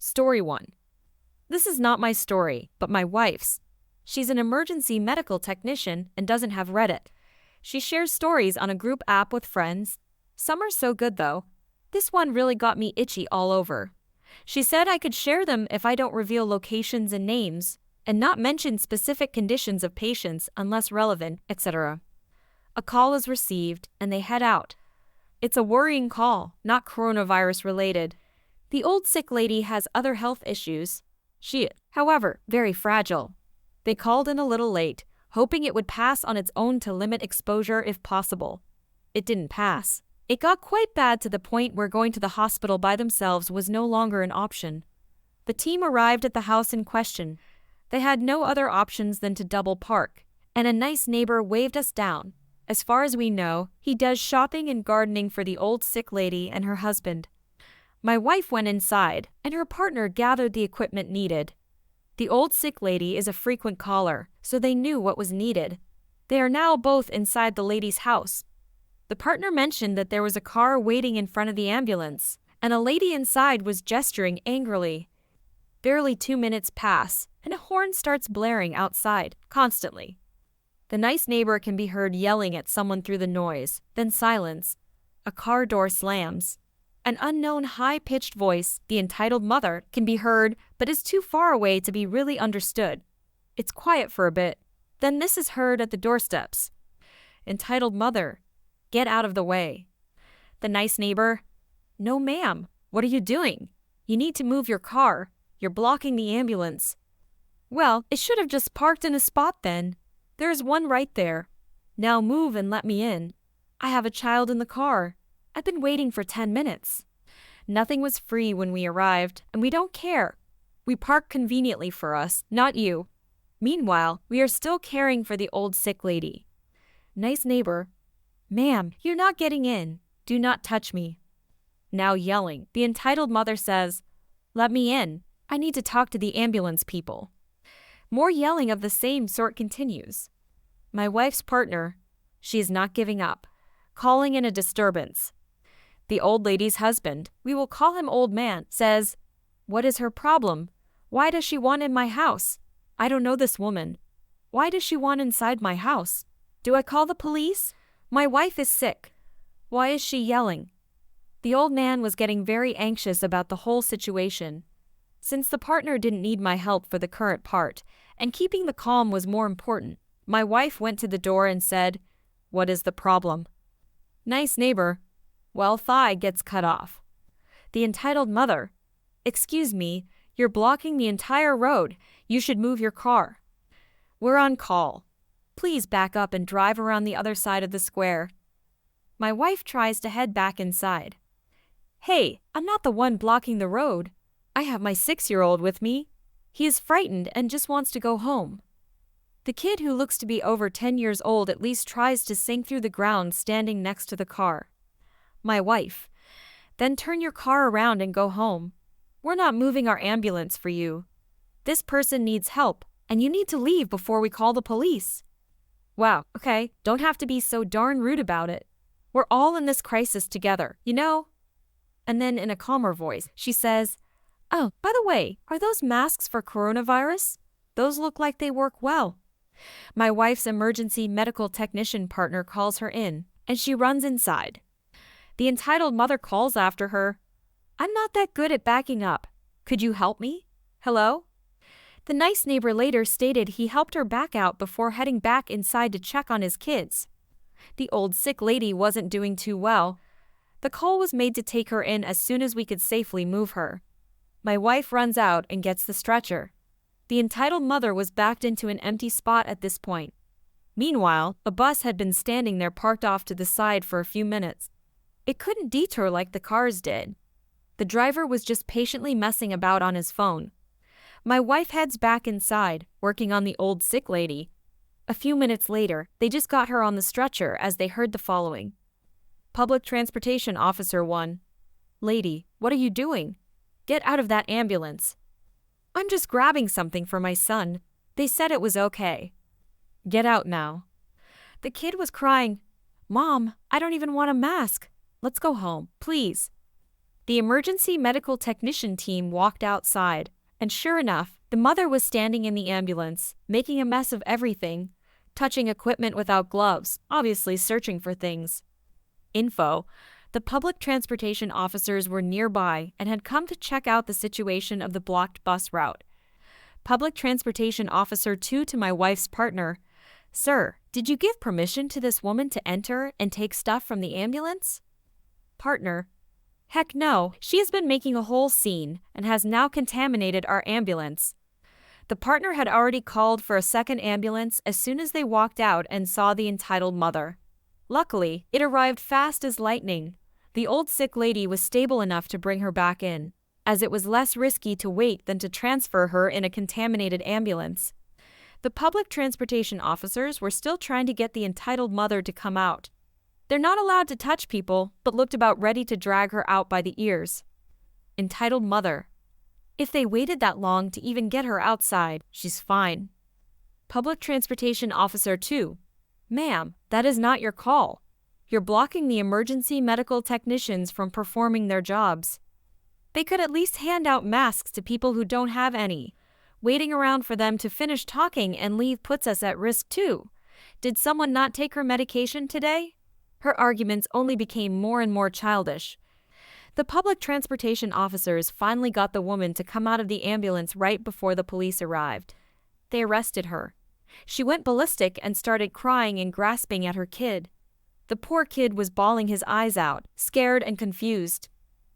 Story 1. This is not my story, but my wife's. She's an emergency medical technician and doesn't have Reddit. She shares stories on a group app with friends. Some are so good though. This one really got me itchy all over. She said I could share them if I don't reveal locations and names, and not mention specific conditions of patients unless relevant, etc. A call is received, and they head out. It's a worrying call, not coronavirus related. The old sick lady has other health issues. She is, however, very fragile. They called in a little late, hoping it would pass on its own to limit exposure if possible. It didn't pass. It got quite bad to the point where going to the hospital by themselves was no longer an option. The team arrived at the house in question. They had no other options than to double park, and a nice neighbor waved us down. As far as we know, he does shopping and gardening for the old sick lady and her husband. My wife went inside, and her partner gathered the equipment needed. The old sick lady is a frequent caller, so they knew what was needed. They are now both inside the lady's house. The partner mentioned that there was a car waiting in front of the ambulance, and a lady inside was gesturing angrily. Barely 2 minutes pass, and a horn starts blaring outside, constantly. The nice neighbor can be heard yelling at someone through the noise, then silence. A car door slams. An unknown high-pitched voice, the entitled mother, can be heard, but is too far away to be really understood. It's quiet for a bit. Then this is heard at the doorsteps. Entitled mother, get out of the way. The nice neighbor, no ma'am, what are you doing? You need to move your car. You're blocking the ambulance. Well, it should have just parked in a spot then. There's one right there. Now move and let me in. I have a child in the car. I've been waiting for 10 minutes. Nothing was free when we arrived, and we don't care. We parked conveniently for us, not you. Meanwhile, we are still caring for the old sick lady. Nice neighbor, ma'am, you're not getting in. Do not touch me. Now yelling, the entitled mother says, let me in. I need to talk to the ambulance people. More yelling of the same sort continues. My wife's partner, she is not giving up, calling in a disturbance. The old lady's husband, we will call him old man, says, what is her problem? Why does she want in my house? I don't know this woman. Why does she want inside my house? Do I call the police? My wife is sick. Why is she yelling? The old man was getting very anxious about the whole situation. Since the partner didn't need my help for the current part, and keeping the calm was more important, my wife went to the door and said, what is the problem? Nice neighbor. Well, thigh gets cut off. The entitled mother, excuse me, you're blocking the entire road. You should move your car. We're on call. Please back up and drive around the other side of the square. My wife tries to head back inside. Hey, I'm not the one blocking the road. I have my 6-year-old with me. He is frightened and just wants to go home. The kid, who looks to be over 10 years old, at least tries to sink through the ground standing next to the car. My wife, then turn your car around and go home. We're not moving our ambulance for you. This person needs help, and you need to leave before we call the police. Wow, okay, don't have to be so darn rude about it. We're all in this crisis together, you know? And then in a calmer voice, she says, oh, by the way, are those masks for coronavirus? Those look like they work well. My wife's emergency medical technician partner calls her in, and she runs inside. The entitled mother calls after her. I'm not that good at backing up. Could you help me? Hello? The nice neighbor later stated he helped her back out before heading back inside to check on his kids. The old sick lady wasn't doing too well. The call was made to take her in as soon as we could safely move her. My wife runs out and gets the stretcher. The entitled mother was backed into an empty spot at this point. Meanwhile, a bus had been standing there parked off to the side for a few minutes. It couldn't detour like the cars did. The driver was just patiently messing about on his phone. My wife heads back inside, working on the old sick lady. A few minutes later, they just got her on the stretcher as they heard the following. Public Transportation Officer 1. Lady, what are you doing? Get out of that ambulance. I'm just grabbing something for my son. They said it was okay. Get out now. The kid was crying, Mom, I don't even want a mask. Let's go home, please. The emergency medical technician team walked outside, and sure enough, the mother was standing in the ambulance, making a mess of everything, touching equipment without gloves, obviously searching for things. Info: the public transportation officers were nearby and had come to check out the situation of the blocked bus route. Public Transportation Officer 2 to my wife's partner: "Sir, did you give permission to this woman to enter and take stuff from the ambulance?" Partner: "Heck no, she has been making a whole scene and has now contaminated our ambulance." The partner had already called for a second ambulance as soon as they walked out and saw the entitled mother. Luckily, it arrived fast as lightning. The old sick lady was stable enough to bring her back in, as it was less risky to wait than to transfer her in a contaminated ambulance. The public transportation officers were still trying to get the entitled mother to come out. They're not allowed to touch people, but looked about ready to drag her out by the ears. Entitled mother: "If they waited that long to even get her outside, she's fine." Public Transportation Officer 2: "Ma'am, that is not your call. You're blocking the emergency medical technicians from performing their jobs. They could at least hand out masks to people who don't have any. Waiting around for them to finish talking and leave puts us at risk too. Did someone not take her medication today?" Her arguments only became more and more childish. The public transportation officers finally got the woman to come out of the ambulance right before the police arrived. They arrested her. She went ballistic and started crying and grasping at her kid. The poor kid was bawling his eyes out, scared and confused.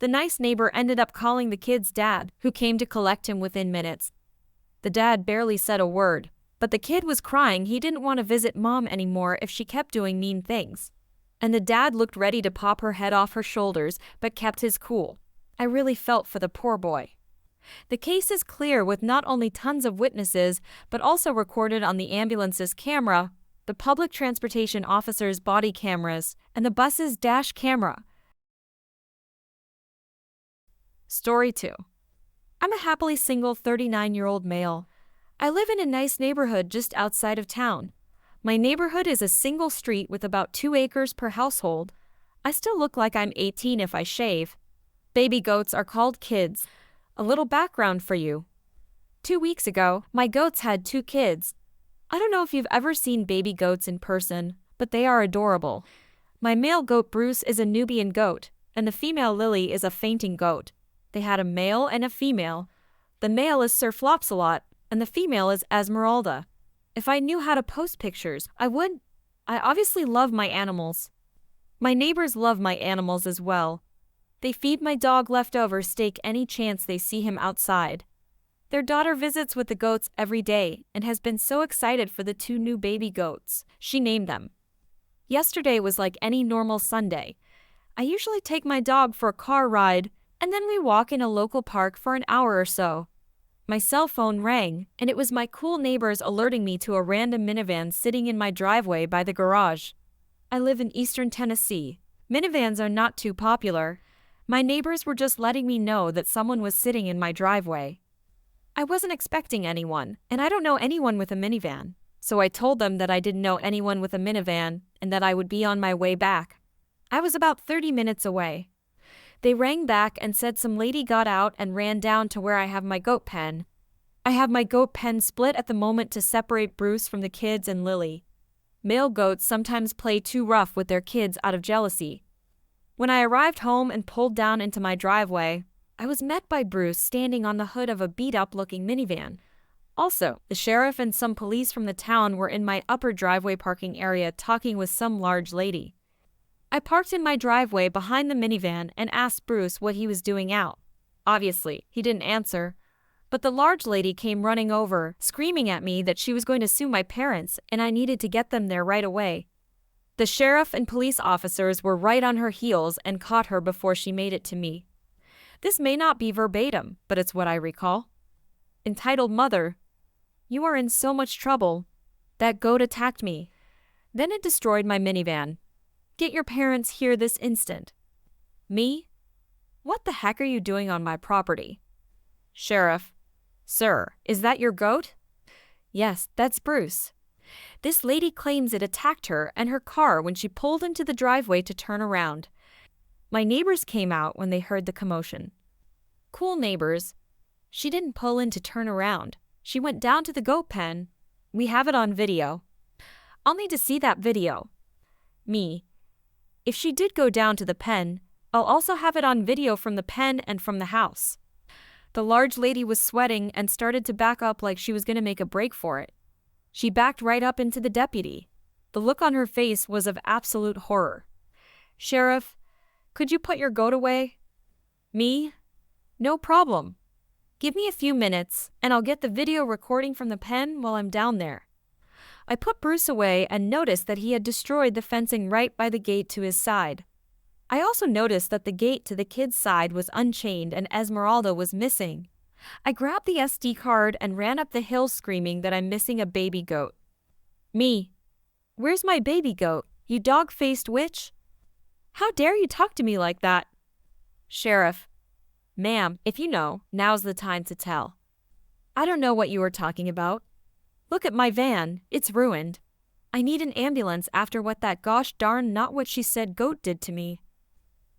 The nice neighbor ended up calling the kid's dad, who came to collect him within minutes. The dad barely said a word, but the kid was crying he didn't want to visit mom anymore if she kept doing mean things. And the dad looked ready to pop her head off her shoulders, but kept his cool. I really felt for the poor boy. The case is clear with not only tons of witnesses, but also recorded on the ambulance's camera, the public transportation officer's body cameras, and the bus's dash camera. Story 2. I'm a happily single 39-year-old male. I live in a nice neighborhood just outside of town. My neighborhood is a single street with about 2 acres per household. I still look like I'm 18 if I shave. Baby goats are called kids. A little background for you. 2 weeks ago, my goats had 2 kids. I don't know if you've ever seen baby goats in person, but they are adorable. My male goat Bruce is a Nubian goat, and the female Lily is a fainting goat. They had a male and a female. The male is Sir Flopsalot, and the female is Esmeralda. If I knew how to post pictures, I would. I obviously love my animals. My neighbors love my animals as well. They feed my dog leftover steak any chance they see him outside. Their daughter visits with the goats every day and has been so excited for the 2 new baby goats, she named them. Yesterday was like any normal Sunday. I usually take my dog for a car ride, and then we walk in a local park for an hour or so. My cell phone rang, and it was my cool neighbors alerting me to a random minivan sitting in my driveway by the garage. I live in eastern Tennessee. Minivans are not too popular. My neighbors were just letting me know that someone was sitting in my driveway. I wasn't expecting anyone, and I don't know anyone with a minivan, so I told them that I didn't know anyone with a minivan and that I would be on my way back. I was about 30 minutes away. They rang back and said some lady got out and ran down to where I have my goat pen. I have my goat pen split at the moment to separate Bruce from the kids and Lily. Male goats sometimes play too rough with their kids out of jealousy. When I arrived home and pulled down into my driveway, I was met by Bruce standing on the hood of a beat-up-looking minivan. Also, the sheriff and some police from the town were in my upper driveway parking area talking with some large lady. I parked in my driveway behind the minivan and asked Bruce what he was doing out. Obviously, he didn't answer, but the large lady came running over, screaming at me that she was going to sue my parents and I needed to get them there right away. The sheriff and police officers were right on her heels and caught her before she made it to me. This may not be verbatim, but it's what I recall. Entitled mother: "You are in so much trouble. That goat attacked me. Then it destroyed my minivan. Get your parents here this instant." Me: "What the heck are you doing on my property?" Sheriff: "Sir, is that your goat?" "Yes, that's Bruce. This lady claims it attacked her and her car when she pulled into the driveway to turn around. My neighbors came out when they heard the commotion. Cool neighbors. She didn't pull in to turn around. She went down to the goat pen. We have it on video. I'll need to see that video. Me. If she did go down to the pen, I'll also have it on video from the pen and from the house. The large lady was sweating and started to back up like she was going to make a break for it. She backed right up into the deputy. The look on her face was of absolute horror. Sheriff, could you put your goat away? Me? No problem. Give me a few minutes, and I'll get the video recording from the pen while I'm down there. I put Bruce away and noticed that he had destroyed the fencing right by the gate to his side. I also noticed that the gate to the kid's side was unchained and Esmeralda was missing. I grabbed the SD card and ran up the hill screaming that I'm missing a baby goat. Me. Where's my baby goat, you dog-faced witch? How dare you talk to me like that? Sheriff. Ma'am, if you know, now's the time to tell. I don't know what you are talking about. Look at my van, it's ruined. I need an ambulance after what that gosh darn not what she said goat did to me.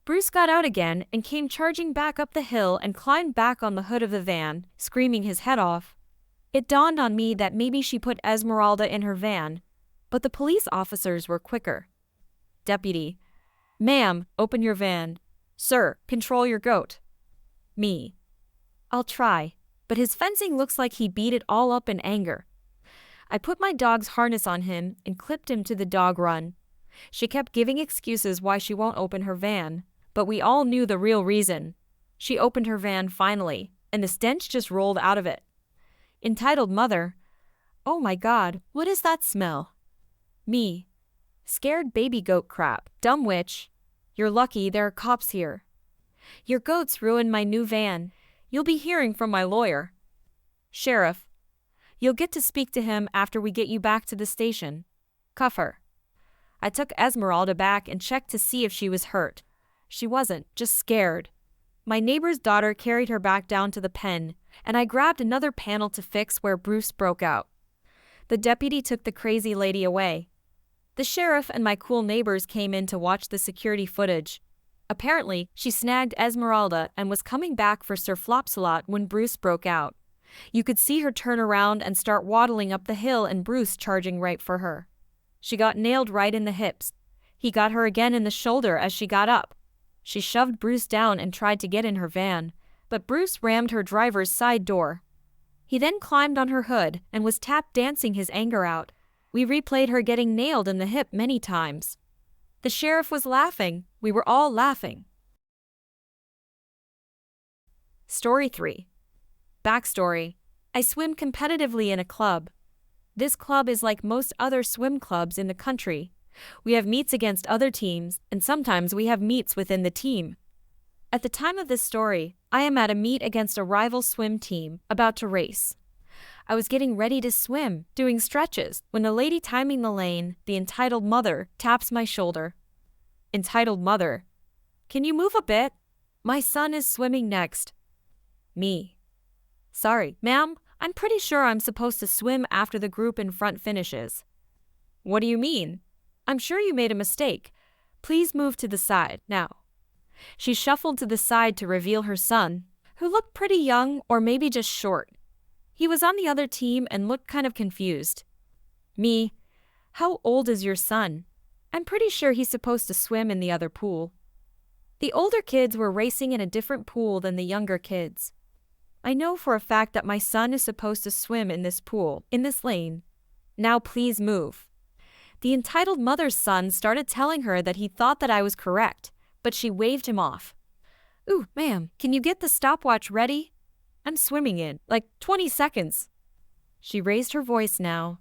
Bruce got out again and came charging back up the hill and climbed back on the hood of the van, screaming his head off. It dawned on me that maybe she put Esmeralda in her van, but the police officers were quicker. Deputy. Ma'am, open your van. Sir, control your goat. Me. I'll try, but his fencing looks like he beat it all up in anger. I put my dog's harness on him and clipped him to the dog run. She kept giving excuses why she won't open her van, but we all knew the real reason. She opened her van finally, and the stench just rolled out of it. Entitled mother. Oh my God, what is that smell? Me. Scared baby goat crap, dumb witch. You're lucky there are cops here. Your goats ruined my new van. You'll be hearing from my lawyer. Sheriff. You'll get to speak to him after we get you back to the station. Cuff her. I took Esmeralda back and checked to see if she was hurt. She wasn't, just scared. My neighbor's daughter carried her back down to the pen, and I grabbed another panel to fix where Bruce broke out. The deputy took the crazy lady away. The sheriff and my cool neighbors came in to watch the security footage. Apparently, she snagged Esmeralda and was coming back for Sir Flopsalot when Bruce broke out. You could see her turn around and start waddling up the hill and Bruce charging right for her. She got nailed right in the hips. He got her again in the shoulder as she got up. She shoved Bruce down and tried to get in her van, but Bruce rammed her driver's side door. He then climbed on her hood and was tap dancing his anger out. We replayed her getting nailed in the hip many times. The sheriff was laughing. We were all laughing. Story 3. Backstory. I swim competitively in a club. This club is like most other swim clubs in the country. We have meets against other teams, and sometimes we have meets within the team. At the time of this story, I am at a meet against a rival swim team, about to race. I was getting ready to swim, doing stretches, when the lady timing the lane, the entitled mother, taps my shoulder. Entitled mother. Can you move a bit? My son is swimming next. Me. Sorry, ma'am, I'm pretty sure I'm supposed to swim after the group in front finishes. What do you mean? I'm sure you made a mistake. Please move to the side, now. She shuffled to the side to reveal her son, who looked pretty young or maybe just short. He was on the other team and looked kind of confused. Me. How old is your son? I'm pretty sure he's supposed to swim in the other pool. The older kids were racing in a different pool than the younger kids. I know for a fact that my son is supposed to swim in this pool, in this lane. Now please move. The entitled mother's son started telling her that he thought that I was correct, but she waved him off. Ooh, ma'am, can you get the stopwatch ready? I'm swimming in, like 20 seconds. She raised her voice now.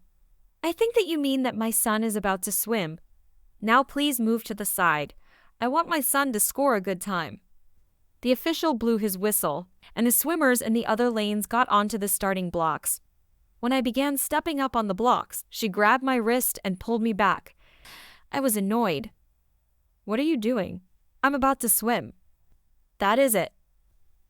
I think that you mean that my son is about to swim. Now please move to the side. I want my son to score a good time. The official blew his whistle, and the swimmers in the other lanes got onto the starting blocks. When I began stepping up on the blocks, she grabbed my wrist and pulled me back. I was annoyed. What are you doing? I'm about to swim. That is it.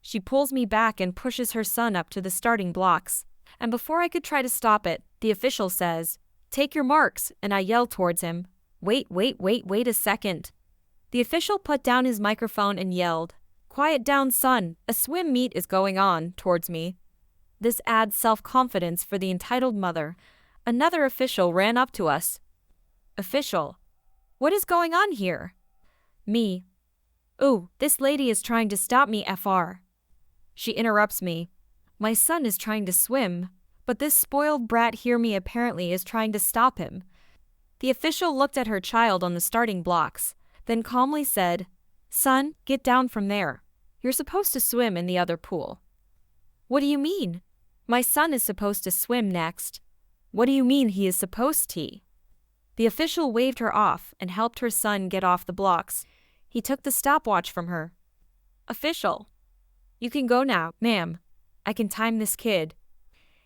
She pulls me back and pushes her son up to the starting blocks, and before I could try to stop it, the official says, "Take your marks," and I yell towards him, Wait a second. The official put down his microphone and yelled, "Quiet down, son, a swim meet is going on," towards me. This adds self-confidence for the entitled mother. Another official ran up to us. Official: "What is going on here?" Me: "Ooh, this lady is trying to stop me, FR. She interrupts me. "My son is trying to swim, but this spoiled brat here me apparently is trying to stop him." The official looked at her child on the starting blocks, then calmly said, "Son, get down from there. You're supposed to swim in the other pool." "What do you mean? My son is supposed to swim next." "What do you mean he is supposed to?" The official waved her off and helped her son get off the blocks. He took the stopwatch from her. Official: "You can go now, ma'am. I can time this kid."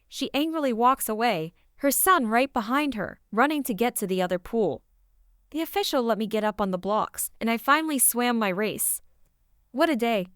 She angrily walks away, her son right behind her, running to get to the other pool. The official let me get up on the blocks, and I finally swam my race. What a day.